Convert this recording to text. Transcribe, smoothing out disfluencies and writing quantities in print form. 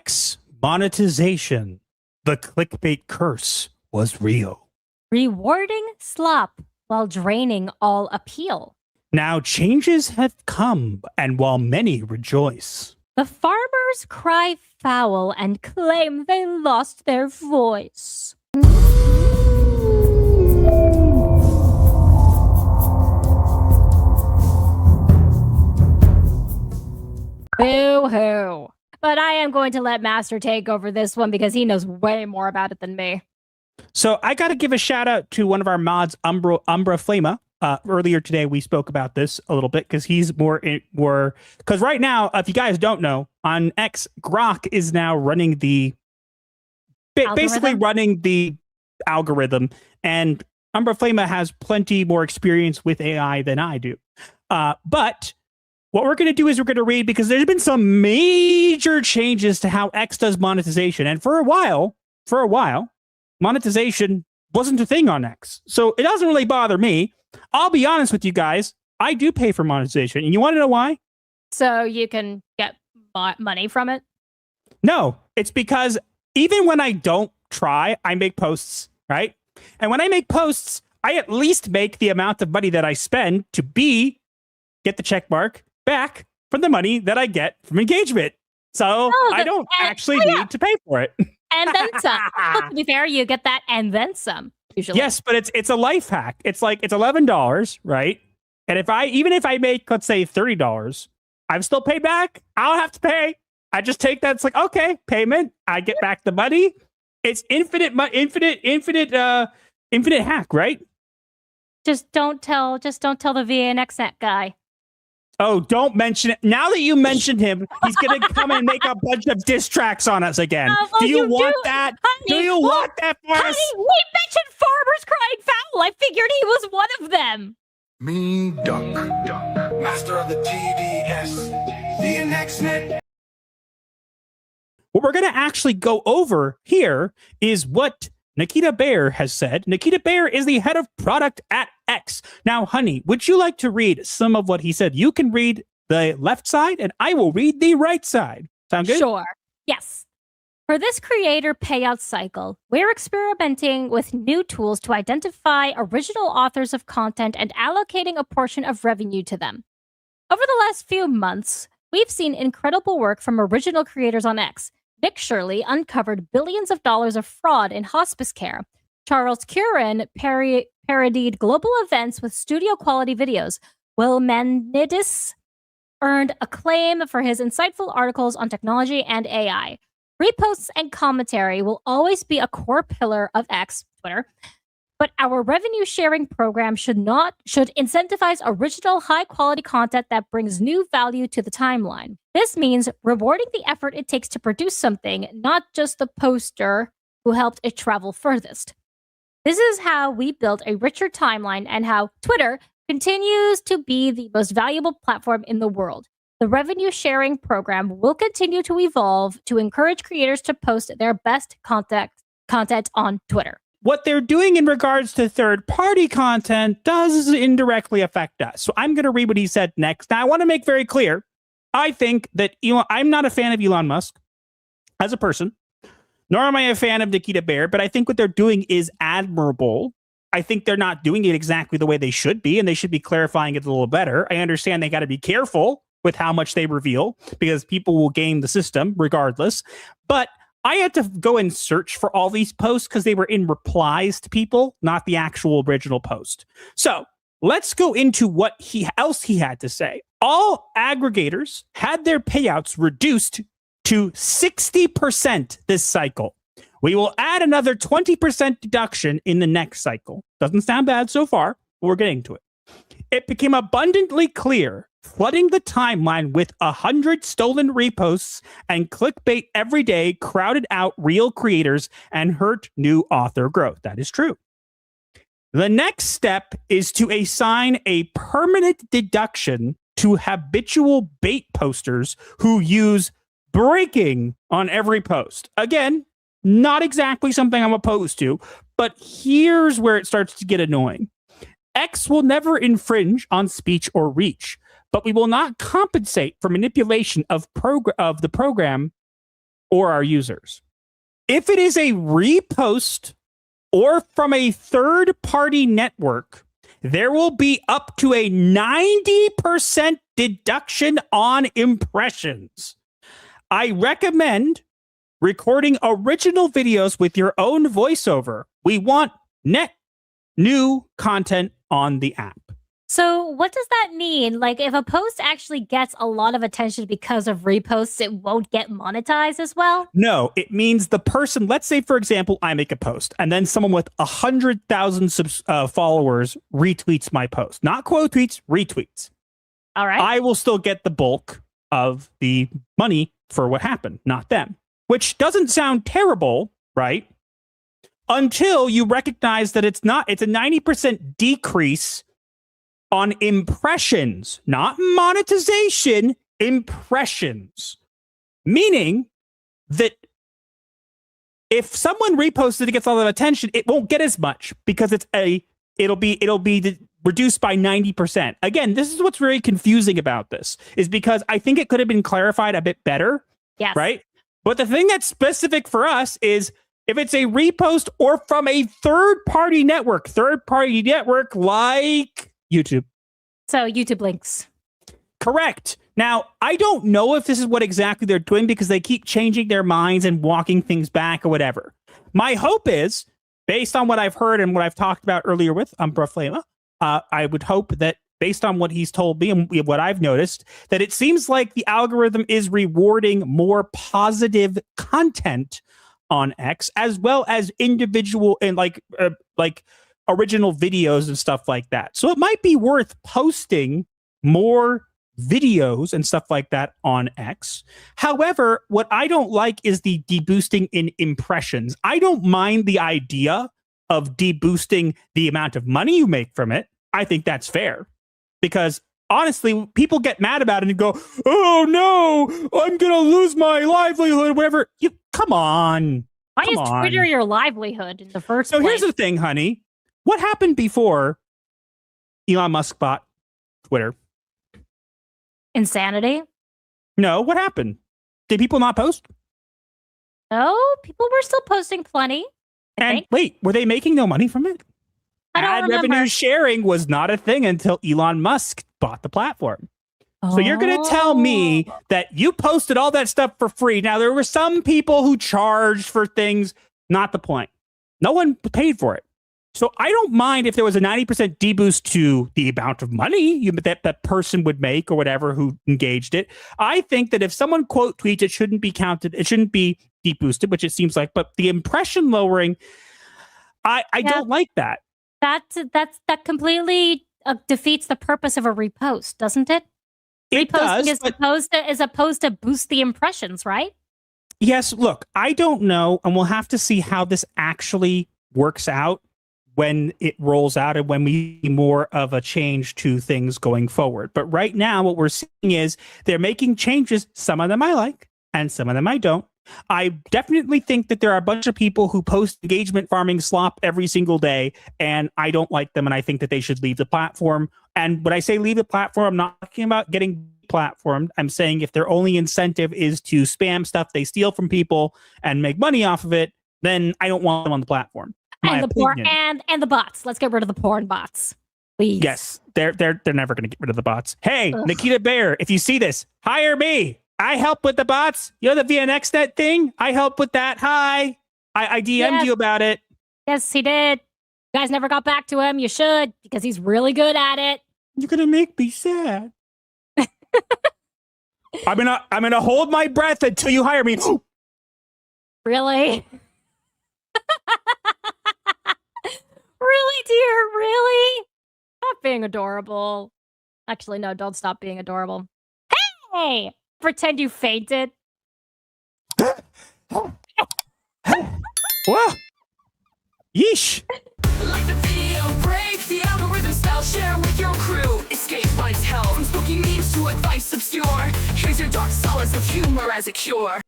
X monetization. The clickbait curse was real. Rewarding slop while draining all appeal. Now changes have come, and while many rejoice, The farmers cry foul and claim they lost their voice. Boo-hoo. But I am going to let Master take over this one because he knows way more about it than me. So I got to give a shout out to one of our mods, Umbra Flama. Earlier today, we spoke about this a little bit because he's more because right now, if you guys don't know, on X, Grok is now running basically running the algorithm, and Umbra Flama has plenty more experience with AI than I do. But what we're going to do is we're going to read, because there's been some major changes to how X does monetization, and for a while, monetization wasn't a thing on X. So it doesn't really bother me. I'll be honest with you guys. I do pay for monetization. And you want to know why? So you can get money from it? No, it's because even when I don't try, I make posts, right? And when I make posts, I at least make the amount of money that I spend to get the check mark back from the money that I get from engagement. So I don't actually need to pay for it. And then some. To be fair, you get that and then some. Usually. Yes, but it's a life hack. It's like it's $11, right? And even if I make, let's say, $30, I'm still paid back. I don't have to pay. I just take that. It's like, okay, payment. I get back the money. It's infinite hack, right? Just don't tell the VNXnet guy. Oh, don't mention it. Now that you mentioned him, he's going to come and make a bunch of diss tracks on us again. Do you want that? Honey, do you want that for us? We mentioned farmers crying foul. I figured he was one of them. Mean Duck, master of the TDS, VNXnet. What we're going to actually go over here is what Nikita Bear has said. Nikita Bear is the head of product at X. Now, honey, would you like to read some of what he said? You can read the left side and I will read the right side. Sound good? Sure. Yes. For this creator payout cycle, we're experimenting with new tools to identify original authors of content and allocating a portion of revenue to them. Over the last few months, we've seen incredible work from original creators on X. Nick Shirley uncovered billions of dollars of fraud in hospice care. Charles Curran parodied global events with studio-quality videos. Will Manidis earned acclaim for his insightful articles on technology and AI. Reposts and commentary will always be a core pillar of X, Twitter, but our revenue-sharing program should incentivize original, high-quality content that brings new value to the timeline. This means rewarding the effort it takes to produce something, not just the poster who helped it travel furthest. This is how we build a richer timeline and how Twitter continues to be the most valuable platform in the world. The revenue-sharing program will continue to evolve to encourage creators to post their best content on Twitter. What they're doing in regards to third-party content does indirectly affect us. So I'm going to read what he said next. Now, I want to make very clear, I think that I'm not a fan of Elon Musk as a person, nor am I a fan of Nikita Bear, but I think what they're doing is admirable. I think they're not doing it exactly the way they should be, and they should be clarifying it a little better. I understand they got to be careful with how much they reveal because people will game the system regardless. But I had to go and search for all these posts because they were in replies to people, not the actual original post. So let's go into what else he had to say. All aggregators had their payouts reduced to 60% this cycle. We will add another 20% deduction in the next cycle. Doesn't sound bad so far, but we're getting to it. It became abundantly clear, flooding the timeline with 100 stolen reposts and clickbait every day crowded out real creators and hurt new author growth. That is true. The next step is to assign a permanent deduction to habitual bait posters who use breaking on every post. Again, not exactly something I'm opposed to, but here's where it starts to get annoying. X will never infringe on speech or reach, but we will not compensate for manipulation of the program or our users. If it is a repost or from a third-party network, there will be up to a 90% deduction on impressions. I recommend recording original videos with your own voiceover. We want net new content on the app. So what does that mean? Like, if a post actually gets a lot of attention because of reposts, it won't get monetized as well? No, it means the person, let's say, for example, I make a post and then someone with 100,000 followers retweets my post. Not quote tweets, retweets. All right. I will still get the bulk of the money for what happened, not them. Which doesn't sound terrible, right? Until you recognize that it's a 90% decrease on impressions, not monetization, impressions. Meaning that if someone reposts it, it gets a lot of attention, it won't get as much because it'll be reduced by 90%. Again, this is what's very confusing about this, is because I think it could have been clarified a bit better. Yes. Right? But the thing that's specific for us is if it's a repost or from a third-party network like YouTube. So YouTube links. Correct. Now, I don't know if this is what exactly they're doing because they keep changing their minds and walking things back or whatever. My hope is, based on what I've heard and what I've talked about earlier with Flama, I would hope that based on what he's told me and what I've noticed, that it seems like the algorithm is rewarding more positive content on X, as well as individual and like original videos and stuff like that. So it might be worth posting more videos and stuff like that on X. However, what I don't like is the deboosting in impressions. I don't mind the idea of deboosting the amount of money you make from it. I think that's fair. Because honestly, people get mad about it and go, "Oh no, I'm gonna lose my livelihood," whatever. Come on. Why is Twitter your livelihood in the first place? So here's the thing, honey. What happened before Elon Musk bought Twitter? Insanity? No, what happened? Did people not post? No, people were still posting plenty. And wait, were they making no money from it? I don't remember. Revenue sharing was not a thing until Elon Musk bought the platform. So you're going to tell me that you posted all that stuff for free. Now, there were some people who charged for things. Not the point. No one paid for it. So I don't mind if there was a 90% deboost to the amount of money that person would make or whatever who engaged it. I think that if someone quote tweets, it shouldn't be counted. It shouldn't be deboosted, which it seems like. But the impression lowering, I don't like that. That completely defeats the purpose of a repost, doesn't it? It Reposting does, is supposed to boost the impressions, right? Yes, look, I don't know, and we'll have to see how this actually works out when it rolls out and when we see more of a change to things going forward. But right now, what we're seeing is they're making changes. Some of them I like, and some of them I don't. I definitely think that there are a bunch of people who post engagement farming slop every single day, and I don't like them, and I think that they should leave the platform. And when I say leave the platform, I'm not talking about getting platformed. I'm saying if their only incentive is to spam stuff they steal from people and make money off of it, then I don't want them on the platform. And the porn and the bots. Let's get rid of the porn bots, please. Yes, they're never going to get rid of the bots. Hey, Nikita Bear, if you see this, hire me. I help with the bots. You know the VNXNet thing? I help with that. Hi. I DM'd you about it. Yes, he did. You guys never got back to him. You should, because he's really good at it. You're going to make me sad. I'm gonna hold my breath until you hire me. Really? Really, dear? Really? Stop being adorable. Actually, no, don't stop being adorable. Hey! Pretend you fainted. Whoa! Yeesh! Like the video, break the algorithm style, share with your crew. Escape life's hell, from spooky memes to advice obscure. Here's your dark solace of humor as a cure.